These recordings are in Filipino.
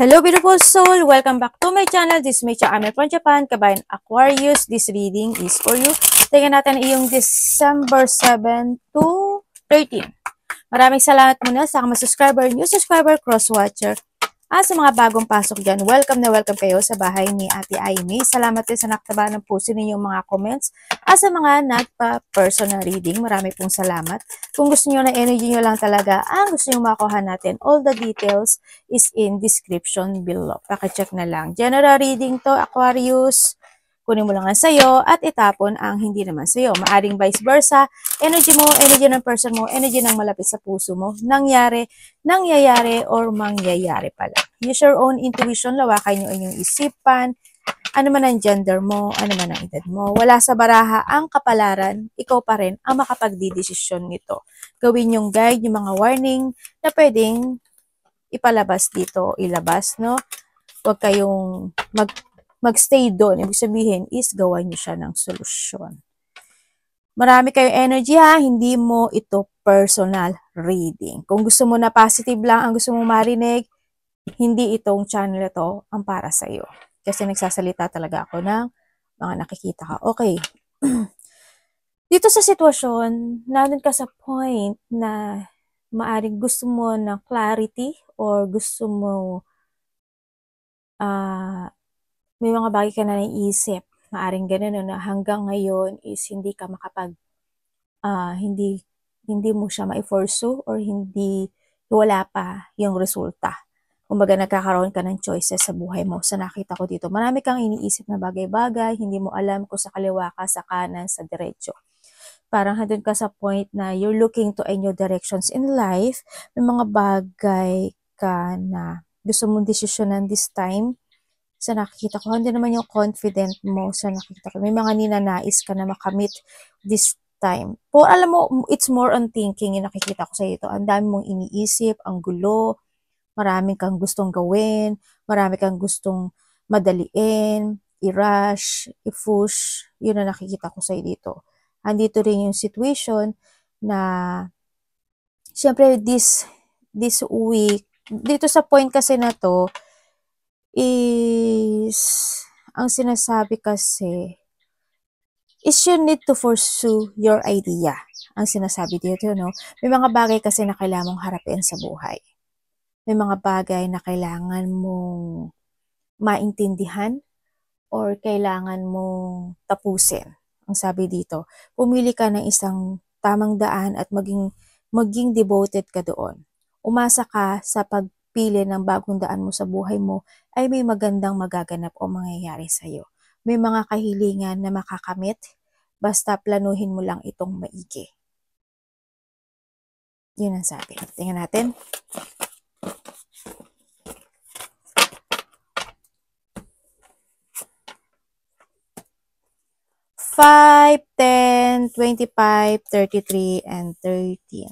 Hello beautiful soul! Welcome back to my channel. This is Mecha Ame from Japan. Kabayan Aquarius, this reading is for you. Tingnan natin iyong December 7 to 13. Maraming salamat muna sa mga subscriber, new subscriber, cross-watcher. Sa mga bagong pasok dyan, welcome na welcome kayo sa bahay ni Ate Aimee. Salamat din sa naktaba ng puso ninyong mga comments. Sa mga nagpa-personal reading, marami pong salamat. Kung gusto niyo na energy niyo lang talaga, gusto niyo makuha natin, all the details is in description below. Pakicheck na lang. General reading to, Aquarius. Kunin mo lang ang sayo at itapon ang hindi naman sayo. Maaring vice versa. Energy mo, energy ng person mo, energy ng malapit sa puso mo. Nangyayari, or mangyayari pala. Use your own intuition. Lawakan nyo inyong isipan. Ano man ang gender mo, ano man ang edad mo. Wala sa baraha ang kapalaran. Ikaw pa rin ang makapagdidesisyon nito. Gawin yung guide, yung mga warning na pwedeng ipalabas dito, ilabas, no? Huwag kayong mag-stay doon. Ibig sabihin is gawan nyo siya ng solusyon. Marami kayong energy ha, hindi mo ito personal reading. Kung gusto mo na positive lang ang gusto mo marinig, hindi itong channel ito ang para sa iyo. Kasi nagsasalita talaga ako ng mga nakikita ka. Okay. Dito sa sitwasyon, nandun ka sa point na maaring gusto mo ng clarity or gusto mo may mga bagay ka na naiisip. Maaring ganun na hanggang ngayon is hindi ka hindi mo siya ma-pursue or wala pa yung resulta. Kumbaga nagkakaroon ka ng choices sa buhay mo. Sa nakita ko dito, marami kang iniisip na bagay-bagay, hindi mo alam kung sa kaliwa ka, sa kanan, sa diretso. Parang handun ka sa point na you're looking to a new directions in life. May mga bagay ka na gusto mong desisyonan this time. Sa nakikita ko, hindi naman yung confident mo sa nakikita ko. May mga ninanais ka na makamit this time. Alam mo, it's more on thinking yung nakikita ko sa ito. Ang dami mong iniisip, ang gulo, maraming kang gustong gawin, marami kang gustong madaliin, i-rush, i-push. Yun ang nakikita ko sa dito. Andito rin yung situation na, syempre this week, dito sa point kasi na to, is, ang sinasabi kasi, is you need to pursue your idea. Ang sinasabi dito, no? May mga bagay kasi na kailangan mong harapin sa buhay. May mga bagay na kailangan mong maintindihan or kailangan mong tapusin. Ang sabi dito, pumili ka ng isang tamang daan at maging devoted ka doon. Umasa ka sa pagpili ng bagong daan mo sa buhay mo ay may magandang magaganap o mangyayari sa iyo. May mga kahilingan na makakamit, basta planuhin mo lang itong maigi. Yun ang sabi. Tingnan natin. Five, 10, 25, 33, and 13.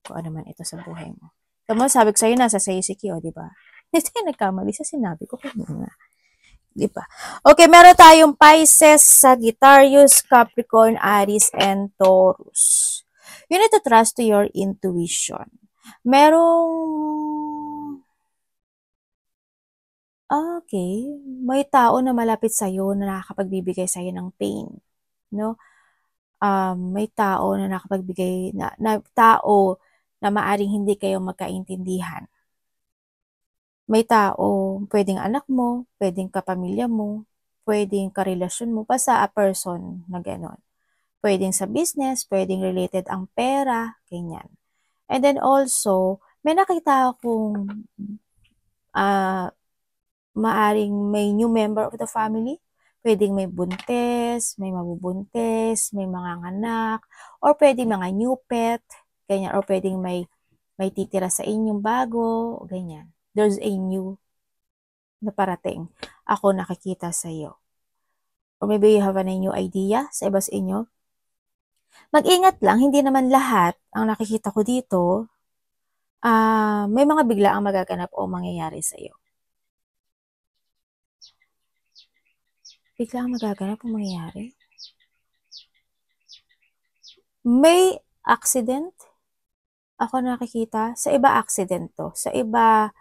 Kung ano man ito sa buhay mo. Tama, sabi ko sa'yo, nasa sa'yo si Kyo, di ba? Hindi nagkamali sa sinabi ko kanina. Di ba? Okay, meron tayong Pisces, Sagittarius, Capricorn, Aries, and Taurus. You need to trust to your intuition. Okay, may tao na malapit sa'yo na nakakapagbibigay sa'yo ng pain. No? May tao na nakapagbigay, tao na maaring hindi kayo magkaintindihan. May tao, pwedeng anak mo, pwedeng kapamilya mo, pwedeng karelasyon mo, basta a person na gano'n. Pwedeng sa business, pwedeng related ang pera, ganyan. And then also, may nakita akong maaring may new member of the family. Pwedeng may buntis, may mabubuntis, may mga anak, or pwedeng mga new pet, ganyan, or pwedeng may titira sa inyong bago, ganyan. There's a new na parating. Ako nakikita sa iyo. Or maybe you have a new idea sa iba sa inyo. Mag-ingat lang, hindi naman lahat ang nakikita ko dito, may mga bigla ang magaganap o mangyayari sa iyo. Bigla ang magaganap o mangyayari? May accident ako nakikita. Sa iba accident to. Sa iba,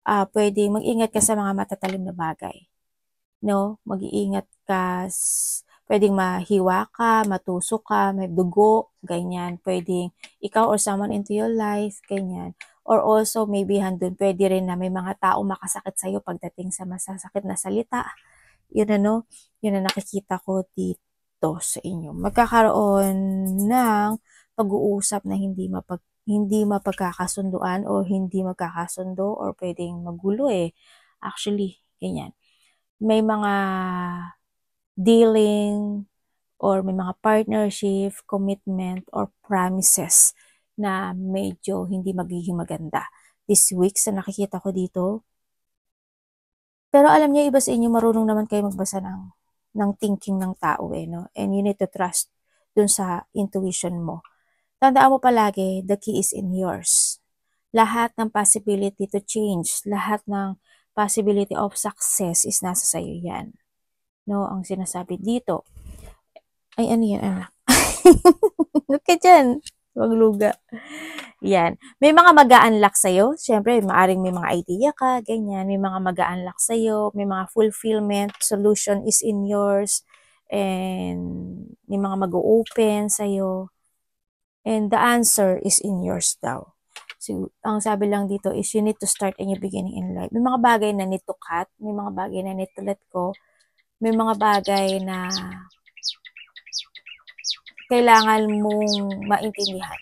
pwedeng mag-ingat ka sa mga matatalim na bagay. No? Mag-iingat ka, pwedeng mahiwa ka, matusok ka, may dugo, ganyan. Pwedeng ikaw or someone into your life, ganyan. Or also, maybe handun, pwede rin na may mga tao makasakit sa'yo pagdating sa masasakit na salita. Yun ano, yun ang nakikita ko dito sa inyo. Magkakaroon ng pag-uusap na hindi mapagkakasunduan o hindi magkakasundo or pwedeng magulo eh. Actually, ganyan. May mga dealing or may mga partnership, commitment, or promises na medyo hindi magiging maganda. This week, sa nakikita ko dito, pero alam niyo, iba sa inyo, marunong naman kayo magbasa ng thinking ng tao eh, no? And you need to trust dun sa intuition mo. Tandaan mo palagi, the key is in yours. Lahat ng possibility to change, lahat ng possibility of success is nasa sayo yan. No, ang sinasabi dito, ay ano yan anak? Look ka dyan, magluga. Yan. May mga mag-a-unlock sa'yo. Siyempre, maaring may mga idea ka, ganyan. May mga mag-a-unlock sa'yo. May mga fulfillment. Solution is in yours. And may mga mag-open sa'yo. And the answer is in yours daw. So, ang sabi lang dito is you need to start a new beginning in life. May mga bagay na need to cut. May mga bagay na need to let go. May mga bagay na kailangan mong maintindihan.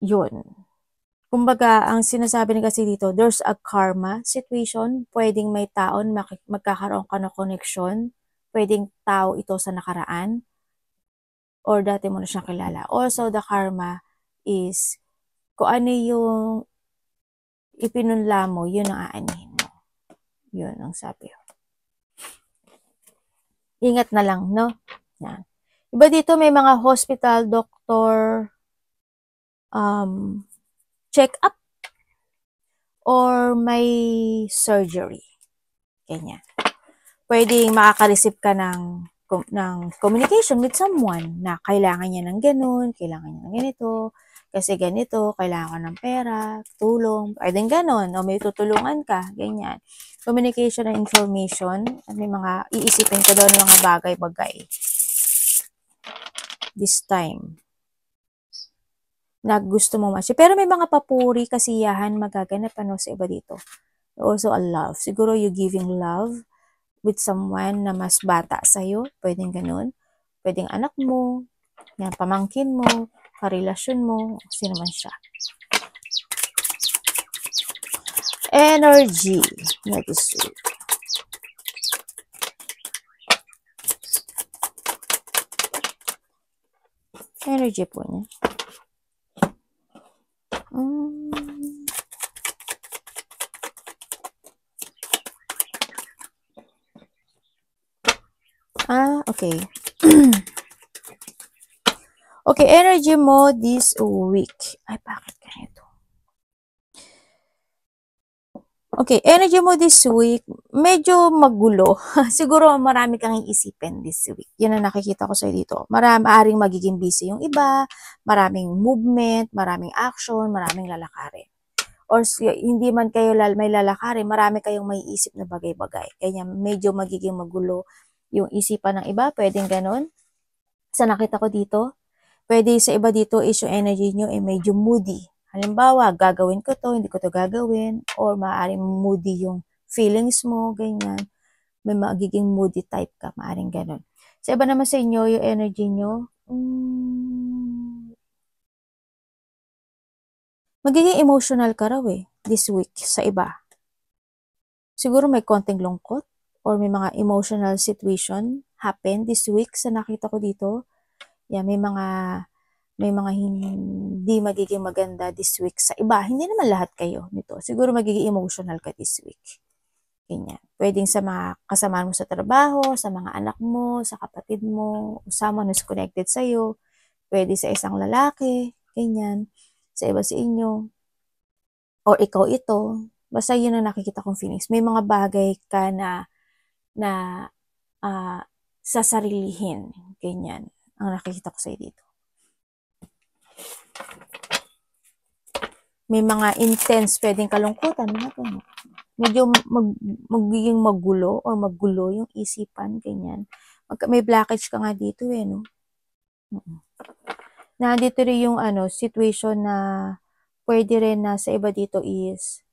Yun. Kumbaga, ang sinasabi ni kasi dito, there's a karma situation. Pwedeng may taon magkakaroon ka ng connection. Pwedeng tao ito sa nakaraan. Or dati mo na siyang kilala. Also, the karma is kung ano yung ipinunla mo, yun ang aanihin mo. Yun ang sabi. Ingat na lang, no? Yan. Iba dito may mga hospital, doctor, check-up, or may surgery. Ganyan. Pwedeng makaka-receive ka ng communication with someone na kailangan niya ng ganun, kailangan niya ng ganito, kasi ganito, kailangan ko ng pera, tulong, pwedeng ganun, o may tutulungan ka, ganyan. Communication and information, at may mga iisipin ka daw ng mga bagay-bagay. This time na gusto mo mas. Pero may mga papuri, kasiyahan, magaganap ano sa iba dito. Also a love. Siguro you giving love with someone na mas bata sa'yo. Pwedeng ganun. Pwedeng anak mo, yan, pamangkin mo, karelasyon mo, sino man siya. Energy. Next week. Energy po niya. Okay. Okay, energy mo this week. Ay, bakit ganito? Okay, energy mo this week, medyo magulo. Siguro marami kang iisipin this week. Yan ang nakikita ko sa dito. Maraming magiging busy yung iba, maraming movement, maraming action, maraming lalakarin. Or hindi man kayo may lalakarin, marami kayong may isip na bagay-bagay. Kaya medyo magiging magulo yung isipan ng iba. Pwedeng ganun. Sa nakita ko dito, pwede sa iba dito is yung energy nyo ay medyo moody. Halimbawa, gagawin ko to, hindi ko to gagawin, or maaaring moody yung feelings mo, ganyan. May magiging moody type ka, maaaring ganun. Sa iba naman sa inyo, yung energy nyo, magiging emotional ka raw eh, this week sa iba. Siguro may konting lungkot, or may mga emotional situation happen this week sa nakita ko dito. Yeah, may mga hindi magiging maganda this week sa iba. Hindi naman lahat kayo nito. Siguro magiging emotional ka this week. Ganyan. Pwedeng sa mga kasama mo sa trabaho, sa mga anak mo, sa kapatid mo, someone who's connected sa'yo. Pwede sa isang lalaki, ganyan. Sa iba sa inyo. Or ikaw ito. Basta yun ang nakikita kong feelings. May mga bagay ka na sasarilihin. Ganyan. Ang nakikita ko sa'yo dito. may mga intense pwedeng kalungkutan, medyo magiging magulo or magulo yung isipan, ganyan. May blockage ka nga dito no? Nandito rin yung situation na pwede rin na sa iba dito is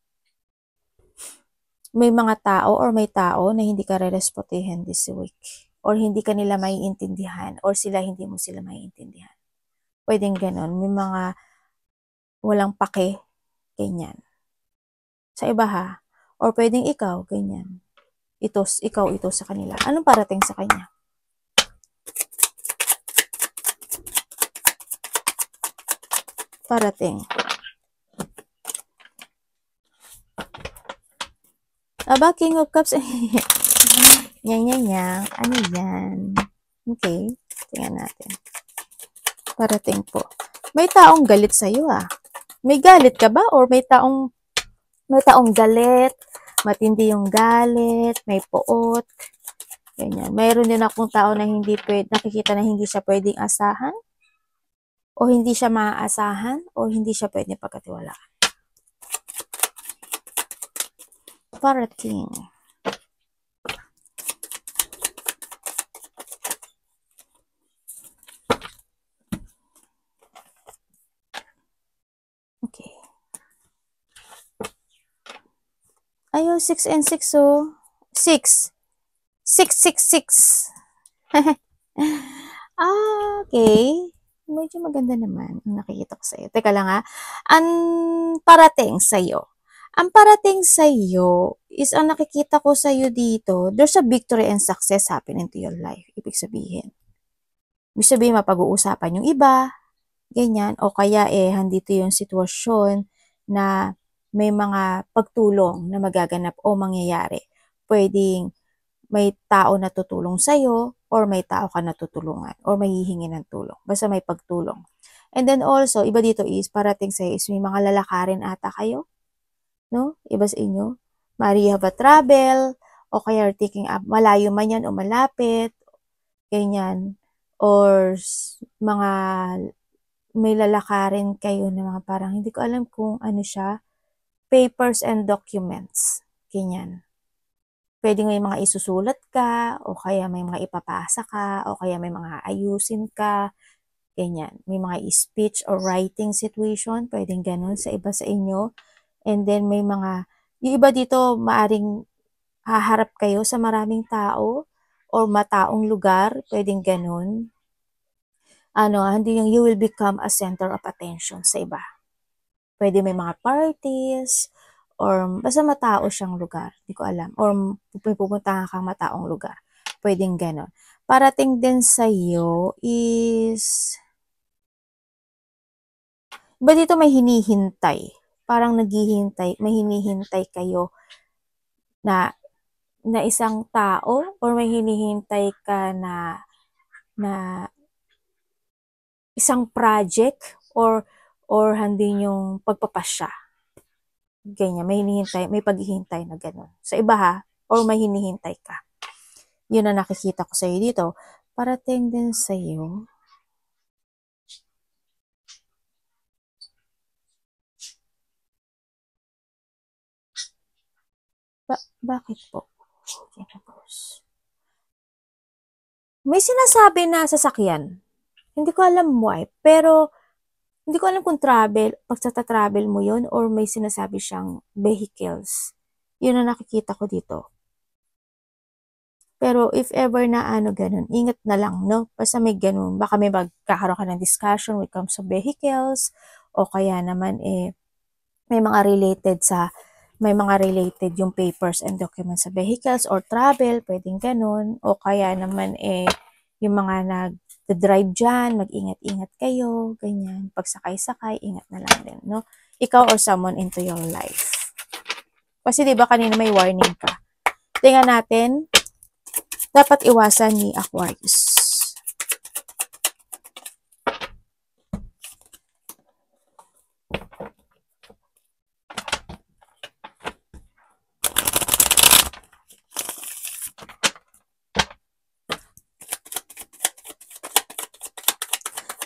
may mga tao or may tao na hindi ka re-respotihin this week. Or hindi ka nila maiintindihan or hindi mo sila maiintindihan. Pwedeng ganon. May mga walang pake, ganyan. Sa iba or pwedeng ikaw, ganyan. Ikaw sa kanila. Anong parating sa kanya? Parating. King of Cups. Yan. Ano yan? Okay. Tingnan natin. Parating po. May taong galit sa'yo May galit ka ba? Or may taong galit? Matindi yung galit? May poot? Ganyan. Mayroon din akong tao na nakikita na hindi siya pwedeng asahan? O hindi siya maaasahan? O hindi siya pwedeng pagkatiwalaan? Parating. Okay. Ayaw, 6 and 6 6. 666. Okay. Medyo maganda naman ang nakikita ko sa'yo. Teka lang Ang parating sa'yo. Ang parating sa'yo is ang nakikita ko sa'yo dito, there's a victory and success happening to your life. Ibig sabihin. Mapag-uusapan yung iba, ganyan, o kaya handito yung sitwasyon na may mga pagtulong na magaganap o mangyayari. Pwedeng may tao na tutulong sa'yo or may tao ka na tutulungan or may hihingi ng tulong. Basta may pagtulong. And then also, iba dito is, parating sa'yo is may mga lalakarin ata kayo. No? Iba sa inyo. Mari have a travel o kaya taking up, malayo man yan o malapit. Ganyan. Or mga may lalakarin kayo na mga parang, hindi ko alam kung ano siya, papers and documents. Ganyan. Pwede may mga isusulat ka, o kaya may mga ipapasa ka, o kaya may mga ayusin ka, ganyan. May mga speech or writing situation, pwedeng ganun sa iba sa inyo. And then may mga, yung iba dito, maaring haharap kayo sa maraming tao, or mataong lugar, pwedeng ganun. Hindi yung you will become a center of attention sa iba. Pwede may mga parties, or basta matao siyang lugar. Hindi ko alam. Or pupunta kang mataong lugar. Pwedeng gano'n. Parating din sa'yo is, ba dito may hinihintay? Parang naghihintay, may hinihintay kayo na isang tao, or may hinihintay ka na isang project, or handin yung pagpapasya. Ganyan, may paghihintay na gano'n. Sa iba or may hinihintay ka. Yun ang nakikita ko sa'yo dito. Parating din sa'yo. Bakit po? May sinasabi na sasakyan. Hindi ko alam why, pero hindi ko alam kung pagsa-travel mo yun, or may sinasabi siyang vehicles. Yun ang nakikita ko dito. Pero if ever na ganun, ingat na lang, no? Basta may ganun. Baka may magkakaroon ka ng discussion when it comes to vehicles, o kaya naman may mga related yung papers and documents sa vehicles or travel, pwedeng ganun. O kaya naman yung mga nag-drive dyan, mag-ingat-ingat kayo, ganyan. Pagsakay-sakay, ingat na lang din, no? Ikaw or someone into your life. Kasi diba kanina may warning ka. Tingnan natin, dapat iwasan ni Aquarius.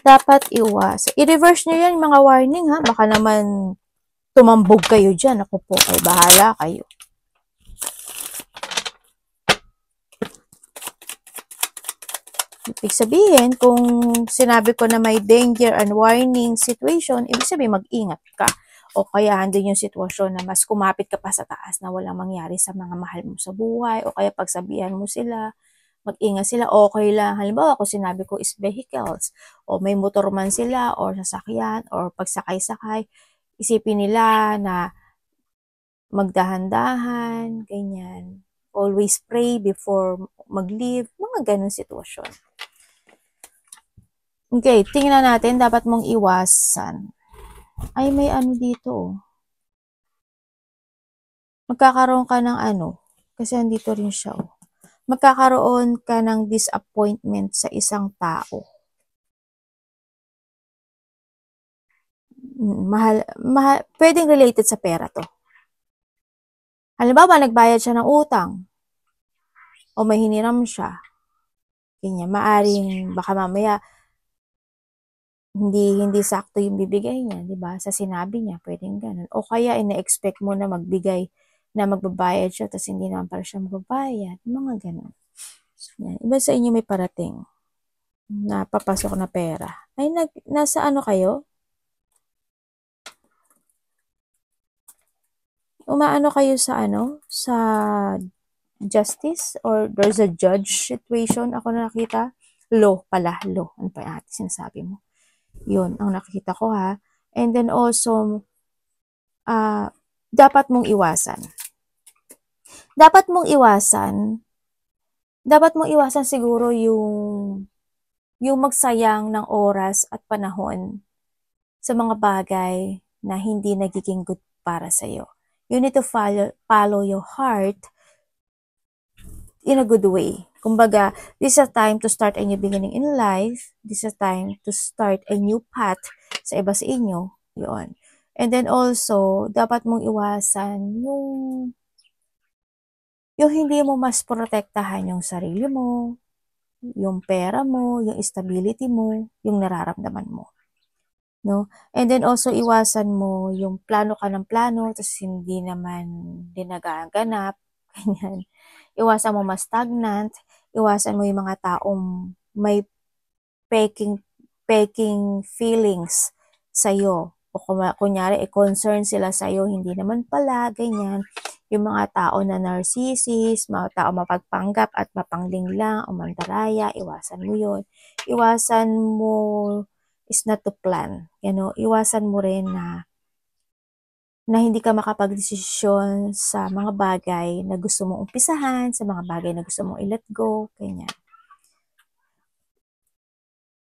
Dapat iwasan. I-reverse nyo yan, mga warning Baka naman tumambog kayo dyan. Ako po, ay bahala kayo. Ibig sabihin, kung sinabi ko na may danger and warning situation, ibig sabihin mag-ingat ka. O kaya andun yung sitwasyon na mas kumapit ka pa sa taas na walang mangyari sa mga mahal mo sa buhay. O kaya pagsabihan mo sila, mag-ingat sila, okay lang. Halimbawa, kung sinabi ko is vehicles, o may motor man sila, or sasakyan, or pagsakay-sakay, isipin nila na magdahan-dahan, ganyan. Always pray before mag-leave, mga ganun sitwasyon. Okay, tingnan natin, dapat mong iwasan. Ay, may ano dito. Magkakaroon ka ng ano, kasi andito rin siya. Magkakaroon ka ng disappointment sa isang tao. Pwedeng related sa pera to. Halimbawa, nagbayad siya ng utang, o may hiniram siya. Ganyan, maaring baka mamaya, hindi sakto yung bibigay niya, di ba? Sa sinabi niya, pwedeng ganun. O kaya, ina-expect mo na magbigay, na magbabayad siya, tapos hindi naman para siya magbabayad. Mga ganun. Yan. Iba sa inyo may parating na papasok na pera. Ay, nasa ano kayo? Umaano kayo sa ano? Sa justice? Or there's a judge situation? Ako na nakita. Law pala. Law. Ano pa yung ate sinasabi mo? Yun, ang nakikita ko ha. And then also, dapat mong iwasan. Dapat mong iwasan siguro yung magsayang ng oras at panahon sa mga bagay na hindi nagiging good para sa'yo. You need to follow your heart in a good way. Kumbaga, this is a time to start a new beginning in life. This is a time to start a new path sa iba sa inyo. Yun. And then also, dapat mong iwasan yung hindi mo mas protektahan yung sarili mo, yung pera mo, yung stability mo, yung nararamdaman mo. No? And then also, iwasan mo yung plano ka ng plano, tapos hindi naman dinagaganap. Ganyan. Iwasan mo mas stagnant. Iwasan mo yung mga taong may peking feelings sa'yo. O kunyari, concern sila sa'yo, hindi naman pala, ganyan. Yung mga tao na narcissist, mga tao mapagpanggap at mapanglinglang o mandaraya, iwasan mo yun. Iwasan mo is not to plan. Iwasan mo rin na hindi ka makapag-desisyon sa mga bagay na gusto mong umpisahan, sa mga bagay na gusto mong i-let go, ganyan.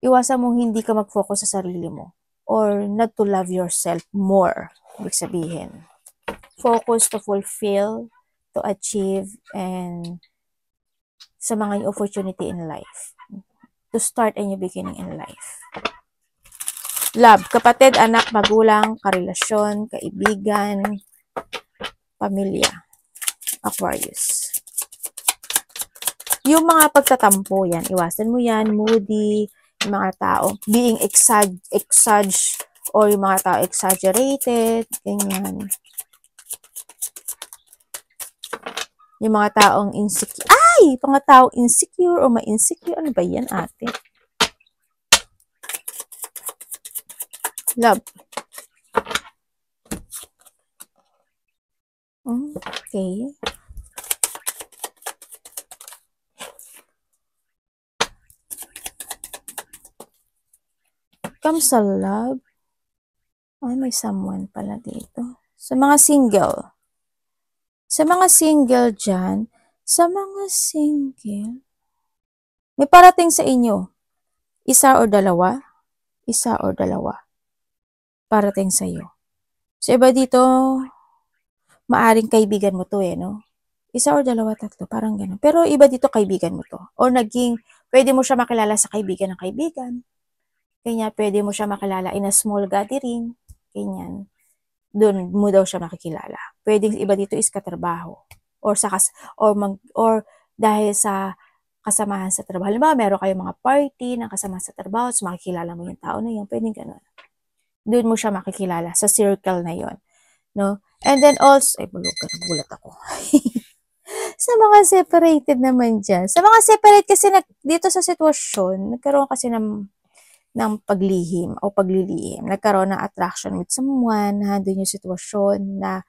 Iwasan mong hindi ka mag-focus sa sarili mo or not to love yourself more, ibig sabihin. Focus to fulfill, to achieve, and sa mga opportunity in life. To start a new beginning in life. Love, kapatid, anak, magulang, karelasyon, kaibigan, pamilya. Aquarius. Yung mga pagtatampo yan, iwasan mo yan, moody, yung mga tao, being or yung mga tao exaggerated, ganyan. Yung mga taong insecure, mga taong insecure o ma-insecure, ano ba yan ate? Love. Okay. Come sa love. Ay, may someone pala dito. Sa mga single. Sa mga single dyan, may parating sa inyo. Isa or dalawa. Parating sa iyo. So, iba dito, maaring kaibigan mo to no? Isa or dalawa, tatlo, parang gano'n. Pero iba dito, kaibigan mo to. Or pwede mo siya makilala sa kaibigan ng kaibigan. Kanya, pwede mo siya makilala in a small gathering. Ganyan. Doon mo daw siya makikilala. Pwede iba dito is katrabaho. Or dahil sa kasamahan sa trabaho. Halimbawa, meron kayong mga party ng kasamahan sa trabaho, so makikilala mo yung tao na yun. Pwede gano'n. Doon mo siya makikilala sa circle na yon. no? And then also, ay, nagulat ako. Sa mga separated naman dyan. Sa mga separate kasi dito sa sitwasyon, nagkaroon kasi ng paglihim o paglilihim. Nagkaroon ng attraction with someone, nandun yung sitwasyon na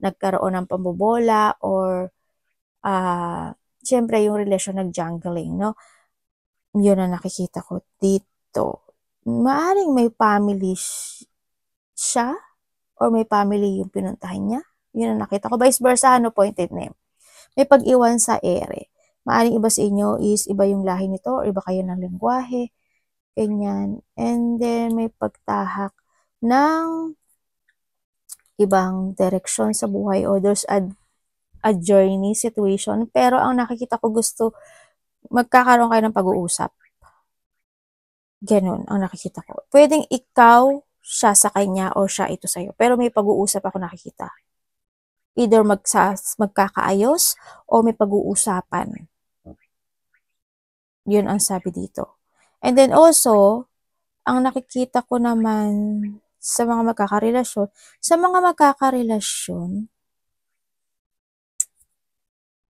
nagkaroon ng pambobola or syempre yung relasyon nag-jungling, no? Yun ang nakikita ko dito. Maaring may family siya or may family yung pinuntahan niya. Yun ang nakita ko. Vice versa, pointed name. May pag-iwan sa ere. Maaring iba sa inyo is iba yung lahi nito or iba kayo ng lengguwahe. Ganyan. And then, may pagtahak ng ibang direksyon sa buhay o there's a journey situation. Pero ang nakikita ko gusto, magkakaroon kayo ng pag-uusap. Ganun ang nakikita ko. Pwedeng ikaw siya sa kanya o siya ito sa'yo. Pero may pag-uusap ako nakikita. Either magkakaayos o may pag-uusapan. Yun ang sabi dito. And then also, ang nakikita ko naman sa mga magkakarelasyon,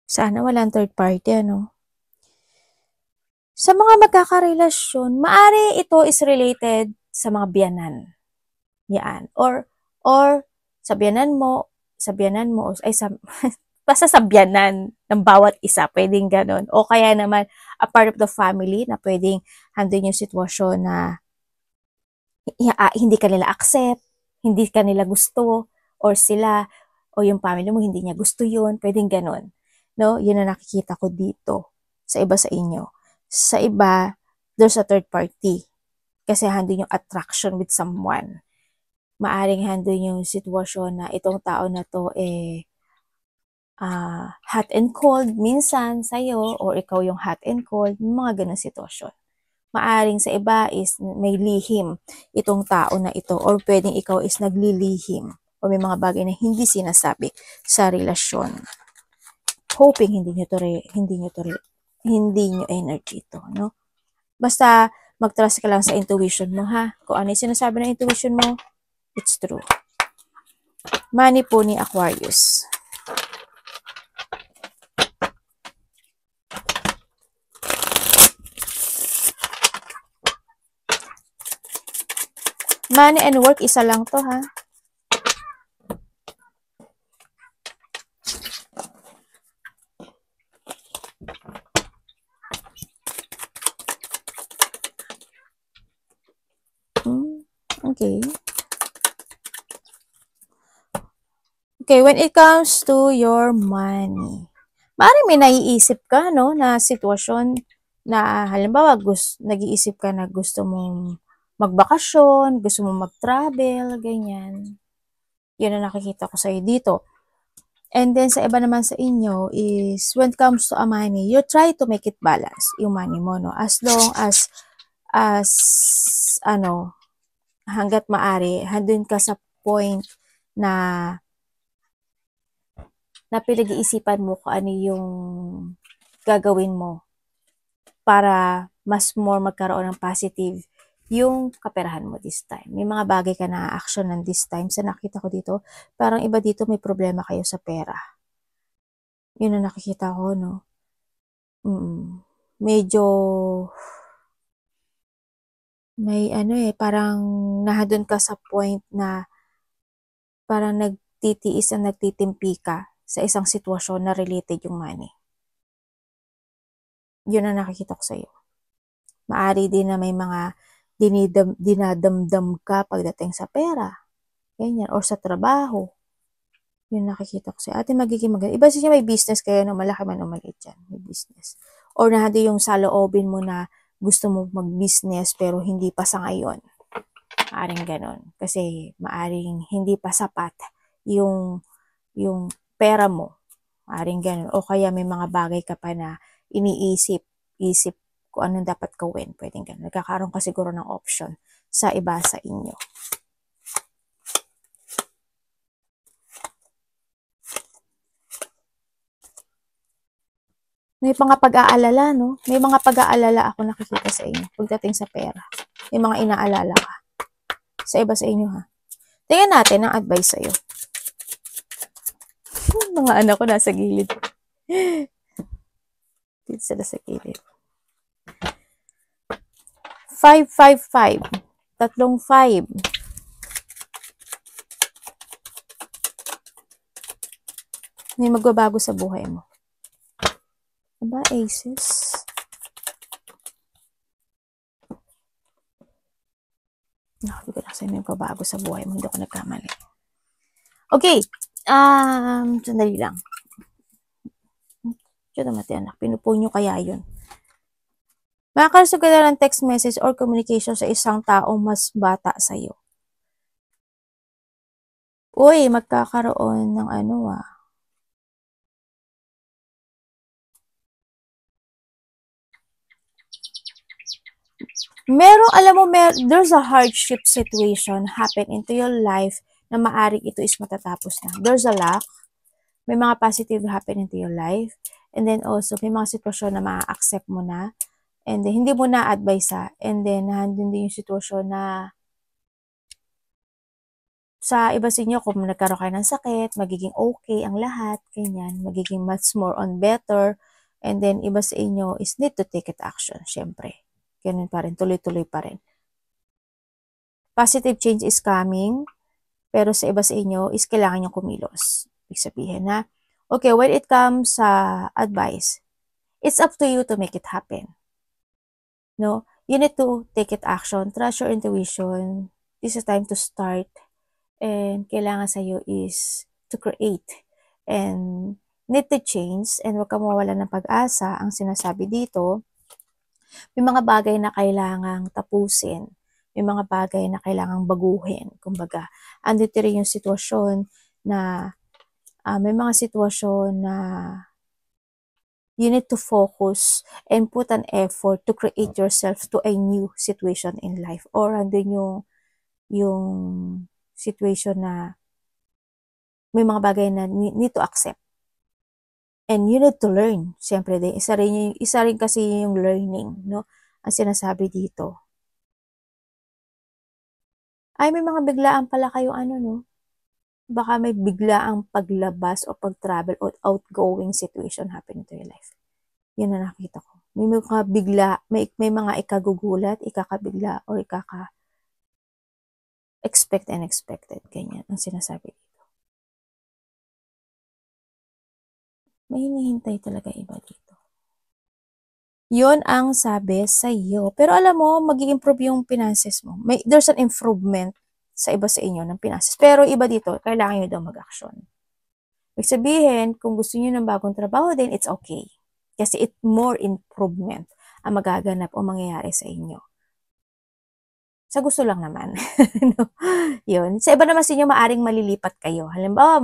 sana walang third party, ano? Sa mga magkakarelasyon, maari ito is related sa mga biyanan. Yan. Or sa biyanan mo, basta sa biyanan ng bawat isa, pwedeng ganon. O kaya naman, a part of the family na pwedeng handun yung sitwasyon na hindi ka nila accept, hindi ka nila gusto, or sila, o yung family mo, hindi niya gusto yun, pwedeng ganon. No? Yun ang nakikita ko dito sa iba sa inyo. Sa iba, there's a third party. Kasi handun yung attraction with someone. Maaring handun yung sitwasyon na itong tao na to hot and cold minsan sa'yo or ikaw yung hot and cold, mga ganun sitwasyon. Maaring sa iba is may lihim itong tao na ito or pwedeng ikaw is naglilihim o may mga bagay na hindi sinasabi sa relasyon. Hoping hindi nyo energy ito, no? Basta mag-trust ka lang sa intuition mo, ha? Kung ano yung sinasabi ng intuition mo, it's true. Money po ni Aquarius. Money and work, isa lang to, ha? Okay. Okay, when it comes to your money, maaaring may naiisip ka, no, na sitwasyon na halimbawa nag-iisip ka na gusto mong magbakasyon, gusto mong mag-travel, ganyan. Yun ang nakikita ko sa'yo dito. And then, sa iba naman sa inyo is, when it comes to a money, you try to make it balance, yung money mo, no? As long as hanggat maari, handun ka sa point na pinag-iisipan mo kung ano yung gagawin mo para mas more magkaroon ng positive yung kaperahan mo this time. May mga bagay ka na action ng this time. Sa nakita ko dito, parang iba dito may problema kayo sa pera. Yun ang nakikita ko, no? Medyo may parang nahadon ka sa point na parang nagtitiis at nagtitimpi ka sa isang sitwasyon na related yung money. Yun ang nakikita ko sa'yo. Maari din na may mga dinadamdam ka pagdating sa pera. Ganyan. Or sa trabaho. Yun nakikita ko sa'yo. Ate, magiging maganda. Iba siya may business kayo, no? Malaki man o maliit dyan. May business. Or nahado yung saloobin mo na gusto mo mag-business pero hindi pa sa ngayon. Maaring ganon. Kasi maaring hindi pa sapat yung pera mo. Maaring ganon. O kaya may mga bagay ka pa na isip kung anong dapat gawin. Pwedeng ganon. Nagkakaroon ka siguro ng option sa iba sa inyo. May mga pag-aalala, no? May mga pag-aalala ako nakikita sa inyo pagdating sa pera. May mga inaalala ka. Sa iba sa inyo, ha? Tingnan natin ang advice sa'yo. Mga anak ko nasa gilid. Dito sila sa gilid. 555. Tatlong 5. May magbabago sa buhay mo. Aba, aces. Nakabi ko lang sa'yo may magbabago sa buhay mo. Hindi ako nagkamali. Okay. Sandali lang. Diyan naman anak. Pinupo nyo kaya yun. Makakaroon ka na ng text message or communication sa isang taong mas bata sa'yo. Uy, magkakaroon ng ano alam mo, there's a hardship situation happen into your life na maaring ito is matatapos na. There's a luck. May mga positive happen into your life. And then also, may mga sitwasyon na ma-accept mo na. And then, hindi mo na-advise And then, nandun din yung sitwasyon na sa iba sa inyo, kung nagkaroon kayo ng sakit, magiging okay ang lahat, ganyan, magiging much more on better. And then, iba sa inyo is need to take it action, syempre. Ganun pa rin, tuloy-tuloy pa rin. Positive change is coming, pero sa iba sa inyo is kailangan nyo kumilos. Ibig sabihin na, okay, when it comes sa advice, it's up to you to make it happen. No? You need to take it action, trust your intuition. This is time to start. And kailangan sa'yo is to create. And need to change. And huwag ka mawala ng pag-asa. Ang sinasabi dito, may mga bagay na kailangang tapusin. May mga bagay na kailangang baguhin. Kumbaga, andito rin yung sitwasyon na may mga sitwasyon na you need to focus and put an effort to create yourself to a new situation in life. Or andun yung situation na may mga bagay na need to accept. And you need to learn. Siyempre din, isa rin kasi yung learning, no? Ang sinasabi dito. Ay, may mga biglaan pala kayo no? Baka may biglaang paglabas o pag-travel o outgoing situation happen to your life. Yun na nakita ko. May mga bigla, may mga ikagugulat, ikakabigla, or expect and expected. Ganyan ang sinasabi dito. May hinihintay talaga iba dito. Yun ang sabi sa iyo. Pero alam mo, mag-i-improve yung finances mo. There's an improvement sa iba sa inyo ng finances. Pero iba dito, kailangan nyo daw mag-action. Ibig sabihin, kung gusto nyo ng bagong trabaho din, it's okay. Kasi more improvement ang magaganap o mangyayari sa inyo. Sa gusto lang naman. No? Yun. Sa iba naman sa inyo, maaring malilipat kayo. Halimbawa,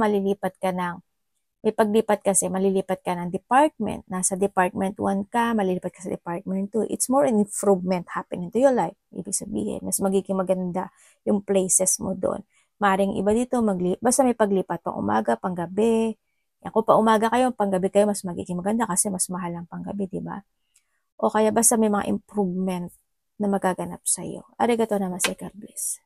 may paglipat kasi, malilipat ka ng department. Nasa department 1 ka, malilipat ka sa department 2. It's more an improvement happening to your life. Ibig sabihin, mas magiging maganda yung places mo doon. Maaring iba dito, basta may paglipat pang umaga, pang gabi. Kung pa umaga kayo, pang gabi kayo, mas magiging maganda kasi mas mahal ang pang gabi, diba? O kaya basta may mga improvement na magaganap sa iyo. Arigato namaste, God bless.